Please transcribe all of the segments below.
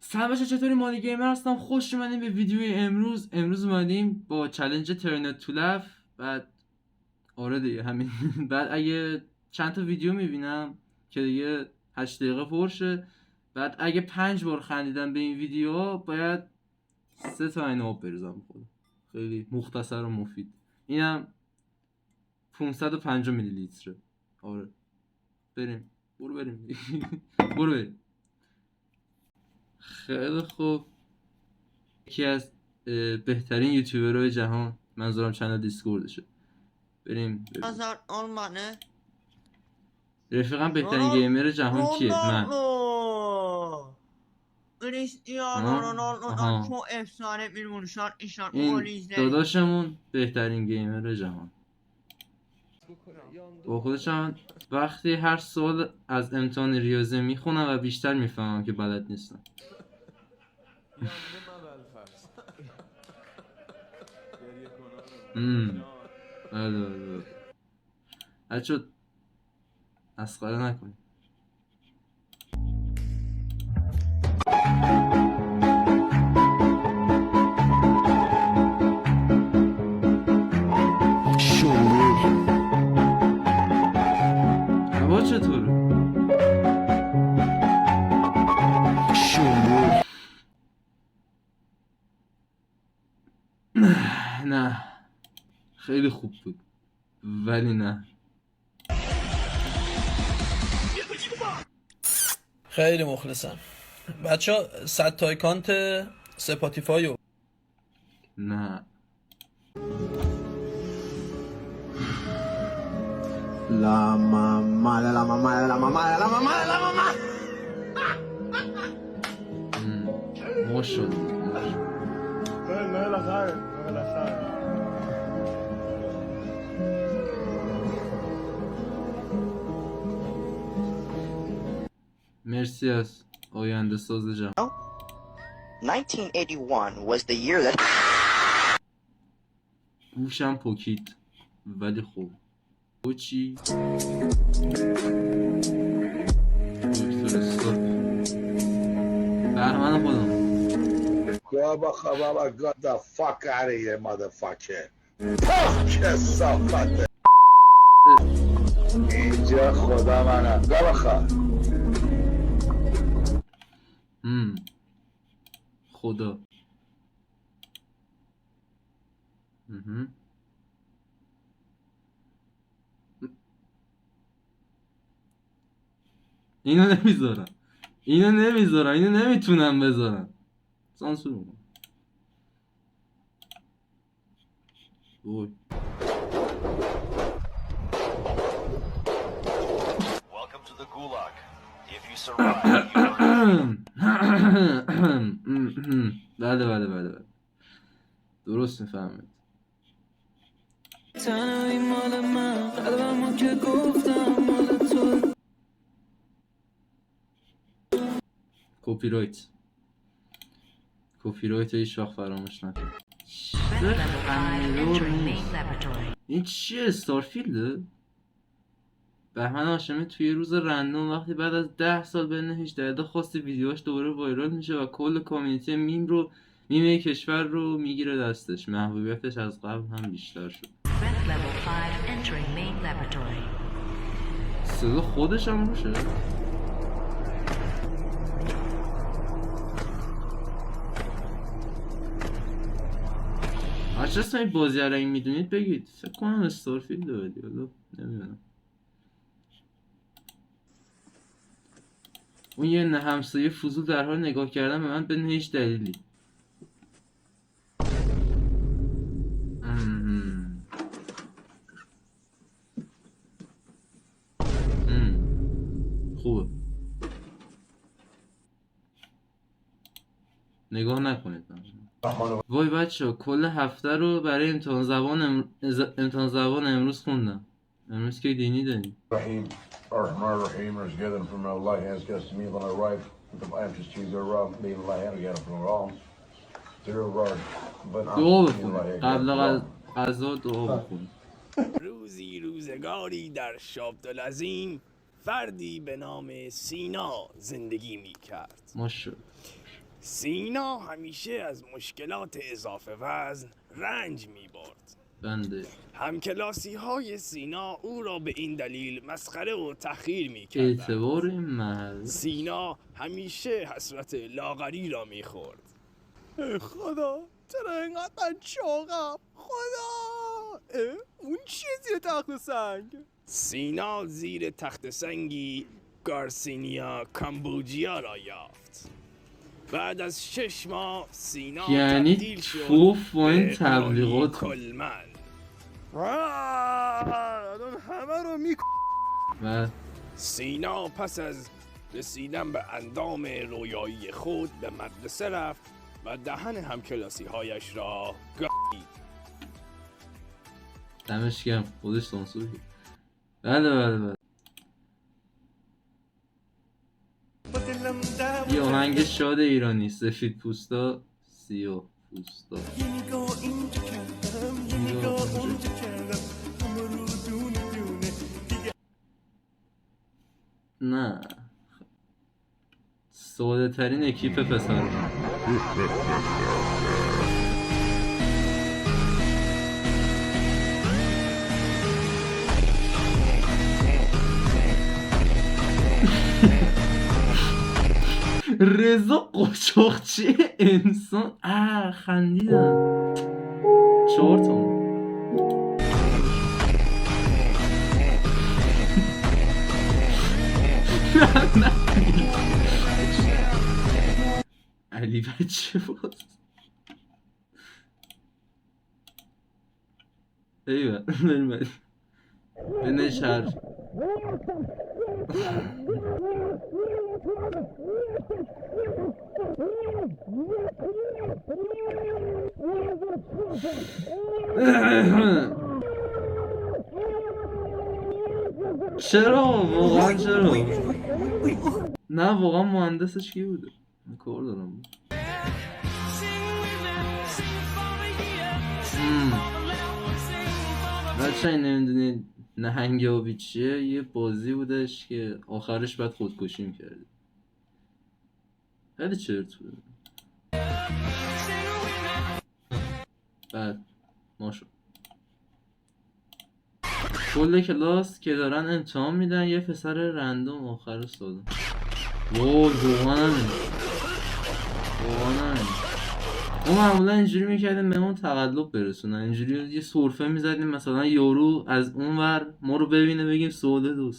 سلام بچه، چطوری؟ مالی گیمر هستم. خوش اومدیم به ویدیوی امروز اومدیم با چالش ترنت تو لف. بعد آره دیگه همین. بعد اگه چند تا ویدیو میبینم که دیگه 8 دقیقه پرشه، بعد اگه 5 بار خندیدم به این ویدیو باید 3 تا این آب بریزم. خود خیلی مختصر و مفید. اینم 550 میلی لیتره. آره بریم، بریم. بریم. خیلی خوب. یکی از بهترین یوتیوبرهای جهان، منظورم چنل دیسکوردشه. بریم. Azar olmanı. رفیقم بهترین گیمر جهان کیه؟ من. Cristiano Ronaldo'dan çok efsane bir vuruşlar. İnşallah bu golü این izleyin. داداشمون بهترین گیمر جهان. با خودشم وقتی هر سوال از امتحان ریاضی میخونم و بیشتر میفهمم که بلد نیستم. بله. بچه مسخره نکنید. هوا چطوره؟ نه خیلی خوب بود ولی نه. خیلی مخلصم بچه ها. 100 تا اکانت سپاتیفای نه La mamá de la mamá de la mamá de la mamá de la mamá. ماشاءالله. No me la sabe, no me la sabe. مرسی از آینده ساز جهان. 1981 was the year that گوشم پکید ولی خوب. او چی؟ دکتر استاد بهمن خودم. Baba, got the fuck out of here, motherfucker. پاک کثافت. اینجا خدا منم. بخواه خدا. اینو نمیذارم، اینو نمیتونم بذارم. سانسور میکنم. وای. Welcome to the Gulag. If you survive, you بله درست میفهمید. کپی رایت هیچ وقت فراموش نکن. این چیه؟ استارفیلده؟ بهمن هاشمی توی روز رندوم وقتی بعد از 10 سال بین 18 دقیقه خاصی ویدیوهاش دوباره وایرال میشه و کل کامیونیتی میم کشور رو میگیره دستش. محبوبیتش از قبل هم بیشتر شد. صدا خودش هم روشه؟ هرچه اسم این بازی رو این میدونید بگید. فکر کنم استارفیلد ولی حالا نمیدونم. اون یه همسایه فضول در حال نگاه کردن به من بدون هیچ دلیلی. خوبه. نگاه نکنید. وای بچه ها، کل هفته رو برای امتحان زبان امروز خوندم. امروز که دینی داریم. دعا بخون. قبل از غذا دعا بخون. روزی روزگاری در شابدالعظیم فردی به نام سینا زندگی می کرد. ماشاءالله. سینا همیشه از مشکلات اضافه وزن رنج می‌برد. بنده همکلاسی های سینا او را به این دلیل مسخره و تحقیر می‌کردند. اعتبار این محل سینا همیشه حسرت لاغری را می‌خورد. خدا چرا اینقدر چاقم؟ خدا اون چیه زیر تخت سنگ؟ سینا زیر تخت سنگی گارسینیا کامبوجیا را یافت. بعد از 6 ماه سینا یعنی تبدیل شد توف با این به تبلیغات. کلمن. الان همه رو و سینا پس از رسیدن به اندام رویایی خود به مدرسه رفت و دهن همکلاسی هایش را گاهید. دمش گرم خودش سانسور کرد. بله یه آهنگ شاد ایرانی، سفید پوستا سیاه پوستا. نه ساده ترین اکیپ پسر. رضا قاچاقچی انسان خندیدم 4 تا علی بچه بود. ایوه بریم بنش حرف. چرا واقعا چرا؟ نه واقعا مهندسش کی بوده؟ کار دارم. بچه این نمیدونی نهنگ آبی چیه؟ یه بازی بودش که آخرش بعد خودکشی میکرده. خیلی چرت بود. بعد ما شد کل کلاس که دارن امتحان میدن یه پسر رندوم آخر سال. واقعا اون معمولا اینجوری میکردیم به اون تقلب برسونن، اینجوری یه سرفه میزدیم مثلا یارو از اون ور ما رو ببینه بگیم سوده دو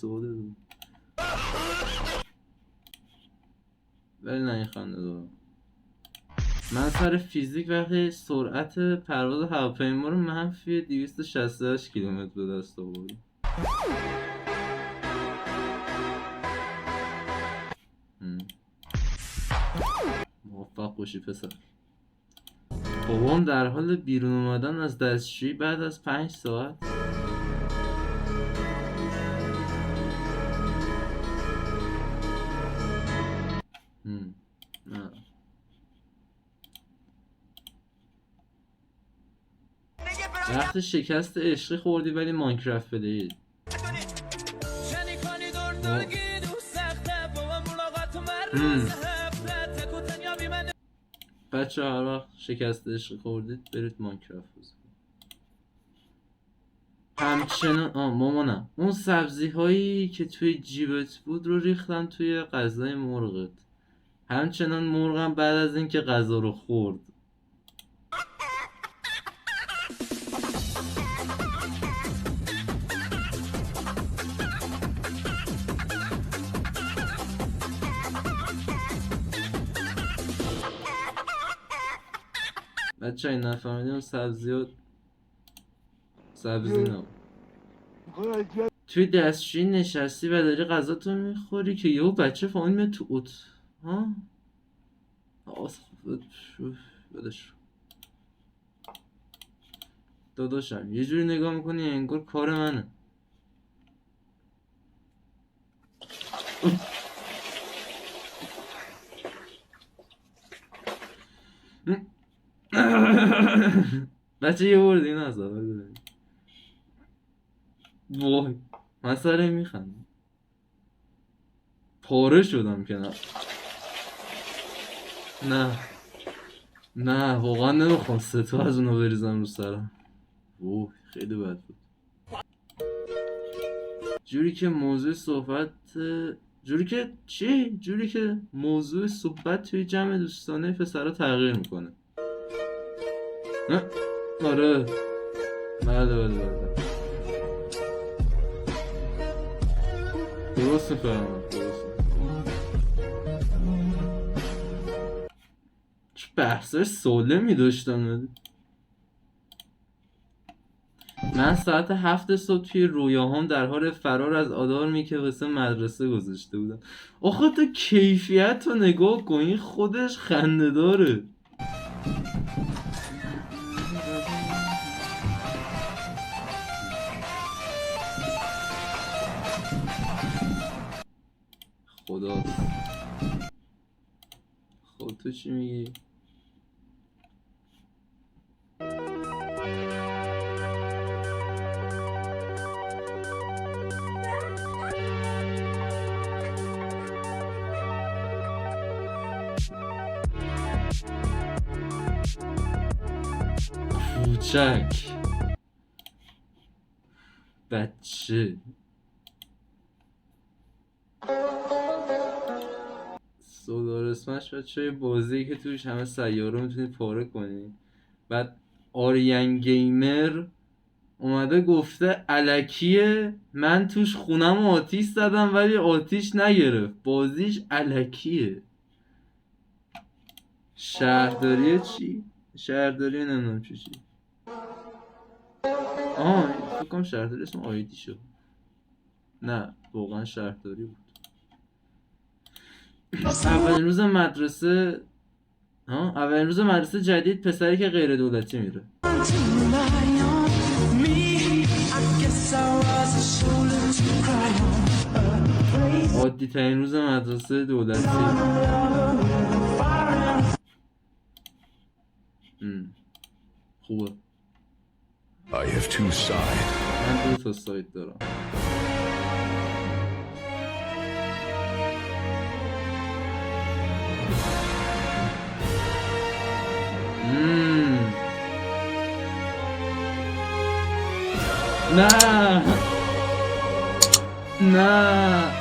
ولی نه این خنده دارم. من سر فیزیک وقتی سرعت پرواز هواپیما رو منفی 268 کیلومتر به دست آوردم. موفق باشی پسر. بابام در حال بیرون اومدن از دستشویی بعد از 5 ساعت. نه وقت شکست عشقی خوردی ولی ماینکرافت بدهید. بچه هر وقت شکست عشقی خوردید برید ماینکرافت بزنید. همچنان مامانم اون سبزی هایی که توی جیبت بود رو ریختم توی غذای مرغت. همچنان مرغم بعد از اینکه غذا رو خورد بچه این نفهمیدیم اون سبزی نه توی دستشویی نشستی و داری غذا تو میخوری که یهو بچه فهمید تو اوت ها بدش داداشم یه جوری نگاه میکنی انگار کار منه. بچه یه برد این از اول وای من سره میخندم پاره شدم که نه نه نه واقعا نمیخوام 3 تا از اونو بریزم رو سرم. اوه خیلی بد بود. جوری که موضوع صحبت توی جمع دوستانه پسرها تغییر میکنه. آره بله درست میفهمم. چه بحثای سالمی داشتم. من ساعت 7 صبح توی رویاهام در حال فرار از آلارمی که واسه مدرسه گذاشته بودم. آخه تو کیفیت رو نگاه کن، این خودش خنده داره. خدا خود تو چی میگی؟ کوچک بچه سولار اسمش بچه بازی که توش همه سیاره میتونی پاره کنی. بعد آریان گیمر اومده گفته الکیه، من توش خونم آتیش زدم ولی آتیش نگرفت، بازیش الکیه. شهرداریه چی؟ شهرداریه نمیدونم چی. فکر کنم شهرداری اسم آیدی شد. نه واقعا شهرداری بود. اولین روز مدرسه جدید پسری که غیر دولتی میره. عادی ترین روز مدرسه دولتی. خوبه. I have two sides. من 2 تا سایت دارم. نه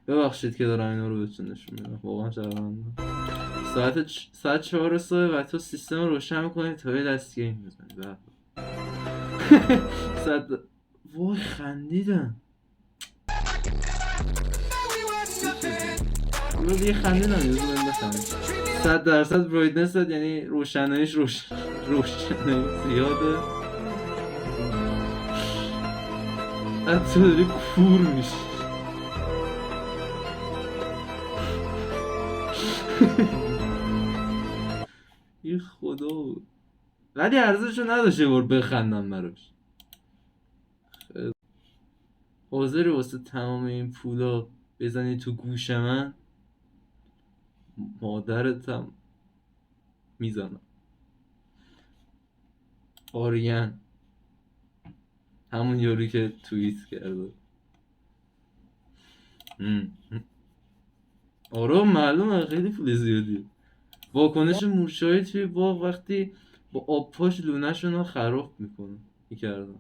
ببخشید که دارم اینا رو بهتون نشون میدم، واقعا شرمندم. ساعت 4 صبح و تو سیستم رو روشن میکنی تا یه دست گیم بزنی. وای خندیدم. رو دیگه خندیدم یه زمان بخندم. 100% برایتنس یعنی روشناییش روشنایی زیاده. حتی داری کور میشی. این خدا بود ولی ارزشو نداشته بار بخندم براش. حاضری واسه تمام این پولا بزنی تو گوش من؟ مادرتم میزنم. آریان همون یاری که توییت کرده. آره معلومه خیلی پول زیادیه. واکنش مورچه‌های توی باغ وقتی با آب پاش لونه‌شون رو خراب میکنه میکردم.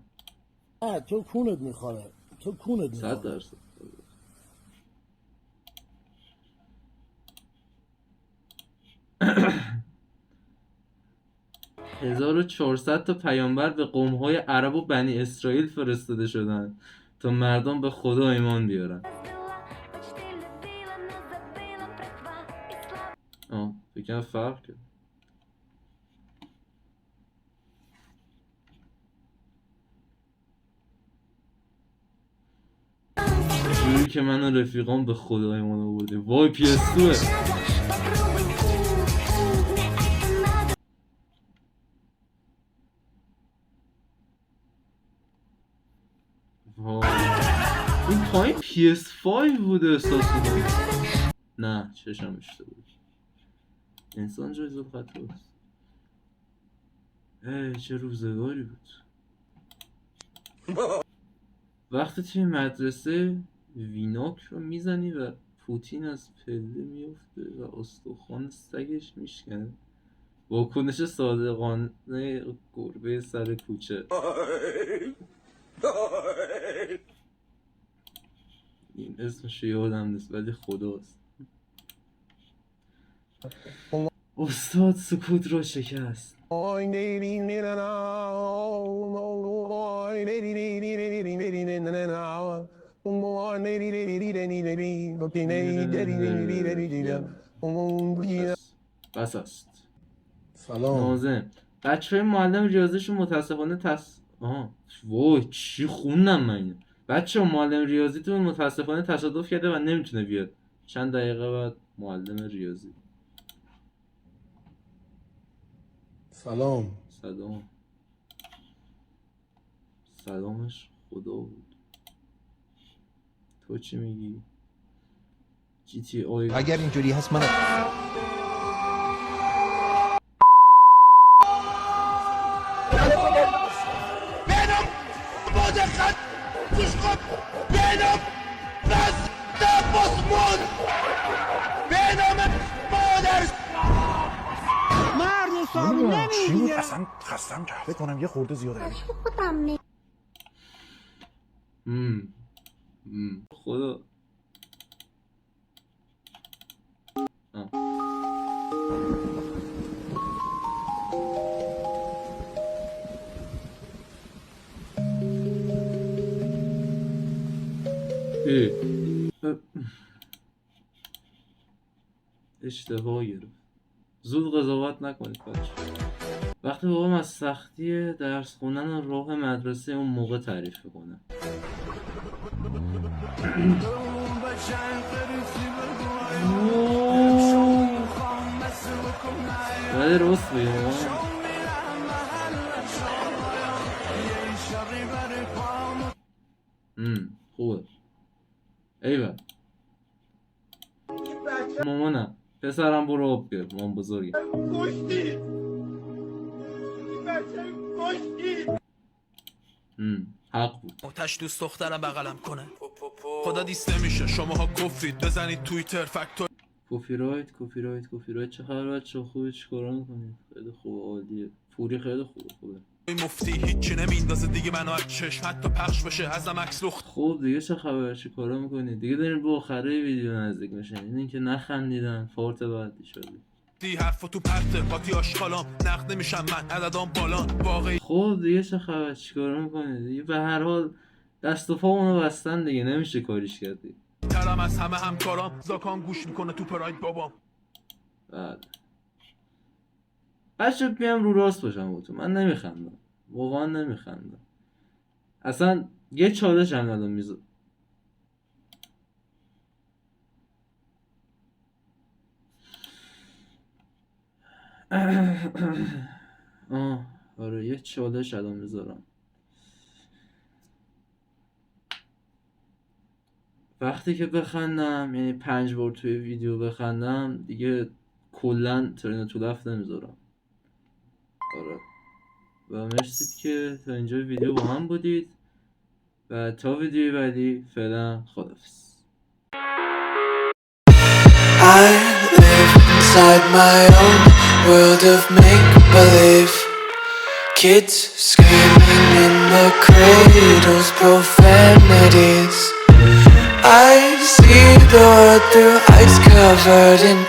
تو کونت میخوره. 100%. 1400 تا پیامبر به قوم‌های عرب و بنی اسرائیل فرستاده شدن تا مردم به خدا ایمان بیارن. فکرم فرق کرد. جوری که من و رفیقام به خدا ایمان آوردیم. وای PS2 این پایین PS5 بوده احساس میکنم. نه چشم اشتباه بود. انسان جای ذوالقطع است. چه روزگاری بود. وقتی توی مدرسه ویناک رو میزنی و پوتین از پله میفته و استخوان سگش میشکنه. واکنش صادقانه گربه سر کوچه. این اسمش یادم نیست ولی خداست. استاد سکوت رو شکست. بس است. سلام. ناظم بچه های معلم ریاضیشون متاسفانه وای چی خوندم من اینو. بچه معلم ریاضیتون متاسفانه تصادف کرده و نمیتونه بیاد. چند دقیقه بعد معلم ریاضی. سلام. سلامش خدا بود. تو چی میگی؟ GTA اگر اینجوری هست من اصلا خستم که فکر کنم یه خورده زیاده. خدا اشتباه گرفت. زود قضاوت نکنید بچه. وقتی بابام از سختی درس خوندن و راه مدرسه اون موقع تعریف میکنه. ولی راست بگم خوبه. ایوه مامانم پسرم برو آب بیار. مامان بزرگه حق بود. آتش دوست دخترم بغلم کنه خدا دیست نمیشه. شماها گفتید بزنید توییتر فاکتور. کپی رایت چه خبر بچه خوبه؟ چیکارا میکنید؟ خیلی خوبه عالیه. پوری خیلی خوبه. مفتی هیچی نمیندازه دیگه منو از چشم حتی پخش بشه ازم عکس لخت. خب دیگه چه خبر؟ چیکارا میکنید؟ دیگه داریم به آخره ویدیو نزدیک میشین. این که نخندیدن فارت بعدی شده. دی حرفا تو پرته قاطی آشغالام نقد نمیشم من عددام بالان واقعی. خب دیگه چه خبر؟ چیکارا میکنید؟ دیگه به هر حال دست و پامونو بستن دیگه نمیشه کاریش کرد. ترم از همه همکارام زاکان گوش میکنه تو پراید بابام. بله بچه بیام رو راست باشم با تو. من نمیخندم واقعا نمیخندم. اصلا یه چالش هم ندارم میزه. آره یه چالش الان میذارم. وقتی که بخندم یعنی 5 بار توی ویدیو بخندم دیگه کلن ترن تو لفت نمیذارم. آره و مرسی که تا اینجا ویدیو با هم بودید و تا ویدیوی بعدی فعلا خداحافظ. I live inside my own world of make-believe. Kids screaming in the cradles, profanities. I see the world through ice covered in